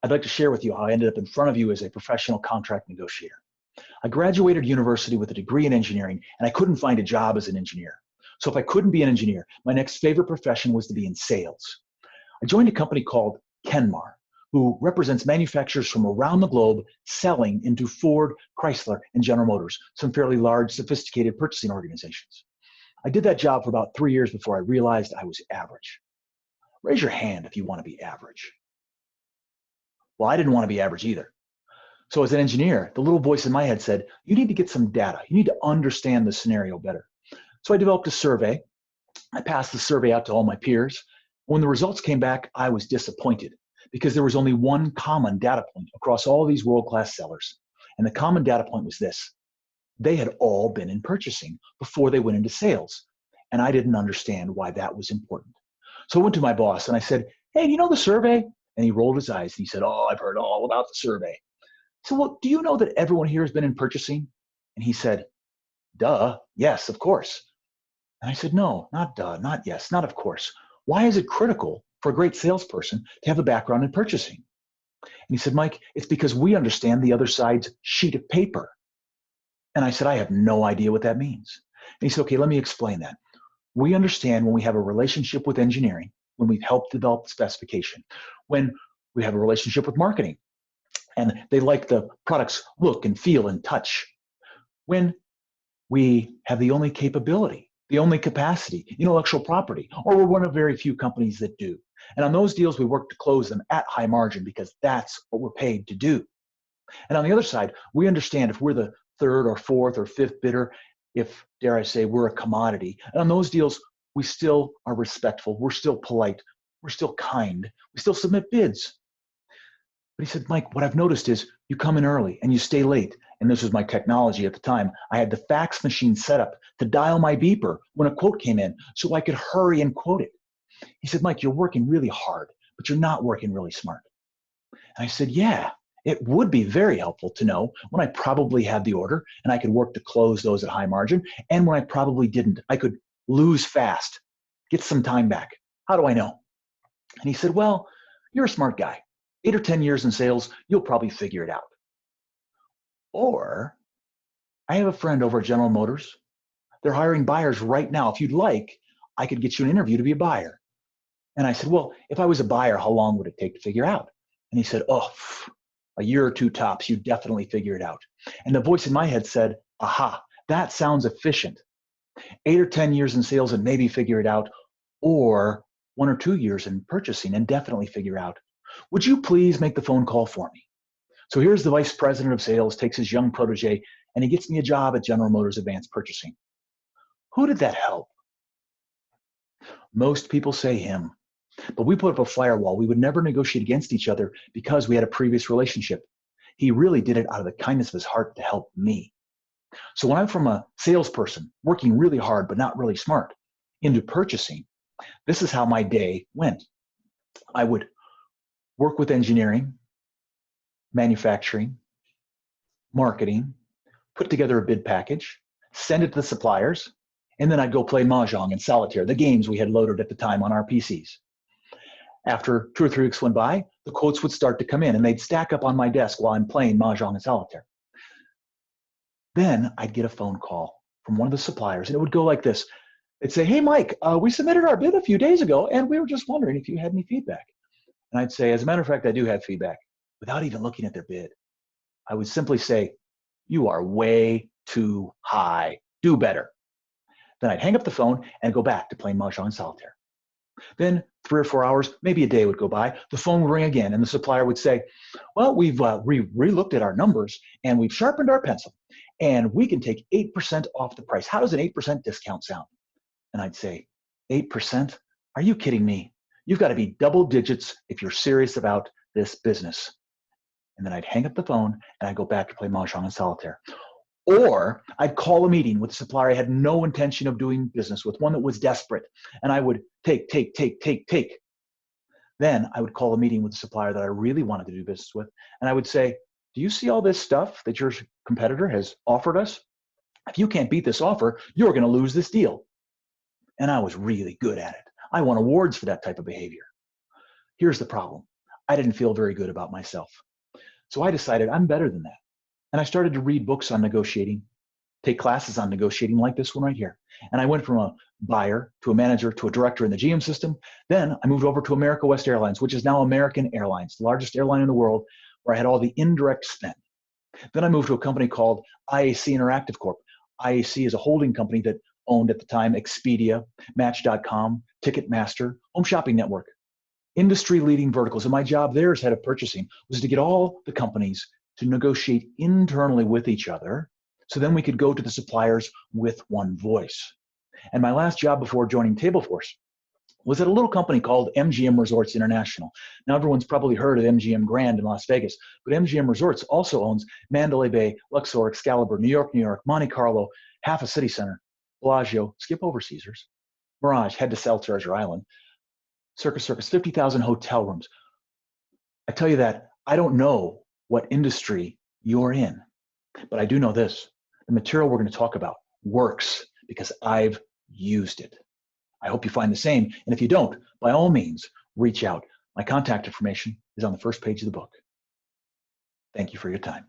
I'd like to share with you how I ended up in front of you as a professional contract negotiator. I graduated university with a degree in engineering, and I couldn't find a job as an engineer. So if I couldn't be an engineer, my next favorite profession was to be in sales. I joined a company called Kenmar, who represents manufacturers from around the globe selling into Ford, Chrysler, and General Motors, some fairly large, sophisticated purchasing organizations. I did that job for about 3 years before I realized I was average. Raise your hand if you want to be average. Well, I didn't want to be average either. So as an engineer, the little voice in my head said, you need to get some data. You need to understand the scenario better. So I developed a survey. I passed the survey out to all my peers. When the results came back, I was disappointed because there was only one common data point across all these world-class sellers. And the common data point was this. They had all been in purchasing before they went into sales. And I didn't understand why that was important. So I went to my boss and I said, hey, do you know the survey? And he rolled his eyes and he said, oh, I've heard all about the survey. So, well, do you know that everyone here has been in purchasing? And he said, duh, yes, of course. And I said, no, not duh, not yes, not of course. Why is it critical for a great salesperson to have a background in purchasing? And he said, Mike, it's because we understand the other side's sheet of paper. And I said, I have no idea what that means. And he said, okay, let me explain that. We understand when we have a relationship with engineering, when we've helped develop the specification, when we have a relationship with marketing, and they like the product's look and feel and touch. When we have the only capability, the only capacity, intellectual property, or we're one of very few companies that do. And on those deals, we work to close them at high margin because that's what we're paid to do. And on the other side, we understand if we're the third or fourth or fifth bidder, if, dare I say, we're a commodity. And on those deals, we still are respectful, we're still polite, we're still kind, we still submit bids. But he said, Mike, what I've noticed is you come in early and you stay late. And this was my technology at the time. I had the fax machine set up to dial my beeper when a quote came in so I could hurry and quote it. He said, Mike, you're working really hard, but you're not working really smart. And I said, yeah, it would be very helpful to know when I probably had the order and I could work to close those at high margin, and when I probably didn't. I could lose fast, get some time back. How do I know? And he said, well, you're a smart guy. 8 or 10 years in sales, you'll probably figure it out. Or I have a friend over at General Motors. They're hiring buyers right now. If you'd like, I could get you an interview to be a buyer. And I said, well, if I was a buyer, how long would it take to figure out? And he said, oh, a year or two tops, you definitely figure it out. And the voice in my head said, aha, that sounds efficient. 8 or 10 years in sales and maybe figure it out, or 1 or 2 years in purchasing and definitely figure out. Would you please make the phone call for me? So here's the vice president of sales, takes his young protege, and he gets me a job at General Motors Advanced Purchasing. Who did that help? Most people say him. But we put up a firewall. We would never negotiate against each other because we had a previous relationship. He really did it out of the kindness of his heart to help me. So when I'm from a salesperson, working really hard but not really smart, into purchasing, this is how my day went. I would work with engineering, manufacturing, marketing, put together a bid package, send it to the suppliers, and then I'd go play Mahjong and Solitaire, the games we had loaded at the time on our PCs. After 2 or 3 weeks went by, the quotes would start to come in and they'd stack up on my desk while I'm playing Mahjong and Solitaire. Then I'd get a phone call from one of the suppliers and it would go like this. They'd say, hey, Mike, we submitted our bid a few days ago and we were just wondering if you had any feedback. And I'd say, as a matter of fact, I do have feedback, without even looking at their bid. I would simply say, you are way too high. Do better. Then I'd hang up the phone and go back to playing Mahjong and Solitaire. Then 3 or 4 hours, maybe a day would go by. The phone would ring again, and the supplier would say, well, we've re-looked at our numbers, and we've sharpened our pencil, and we can take 8% off the price. How does an 8% discount sound? And I'd say, 8%? Are you kidding me? You've got to be double digits if you're serious about this business. And then I'd hang up the phone, and I'd go back to play Mahjong and Solitaire. Or I'd call a meeting with a supplier I had no intention of doing business with, one that was desperate. And I would take. Then I would call a meeting with a supplier that I really wanted to do business with. And I would say, do you see all this stuff that your competitor has offered us? If you can't beat this offer, you're going to lose this deal. And I was really good at it. I won awards for that type of behavior. Here's the problem. I didn't feel very good about myself. So I decided I'm better than that. And I started to read books on negotiating, take classes on negotiating like this one right here. And I went from a buyer to a manager to a director in the GM system. Then I moved over to America West Airlines, which is now American Airlines, the largest airline in the world, where I had all the indirect spend. Then I moved to a company called IAC Interactive Corp. IAC is a holding company that owned at the time Expedia, Match.com, Ticketmaster, Home Shopping Network, industry-leading verticals. And my job there as head of purchasing was to get all the companies to negotiate internally with each other, so then we could go to the suppliers with one voice. And my last job before joining TableForce was at a little company called MGM Resorts International. Now, everyone's probably heard of MGM Grand in Las Vegas, but MGM Resorts also owns Mandalay Bay, Luxor, Excalibur, New York, Monte Carlo, half a city center, Bellagio, skip over Caesars, Mirage, head to South Treasure Island, Circus, 50,000 hotel rooms. I tell you that I don't know what industry you're in, but I do know this. The material we're going to talk about works because I've used it. I hope you find the same. And if you don't, by all means, reach out. My contact information is on the first page of the book. Thank you for your time.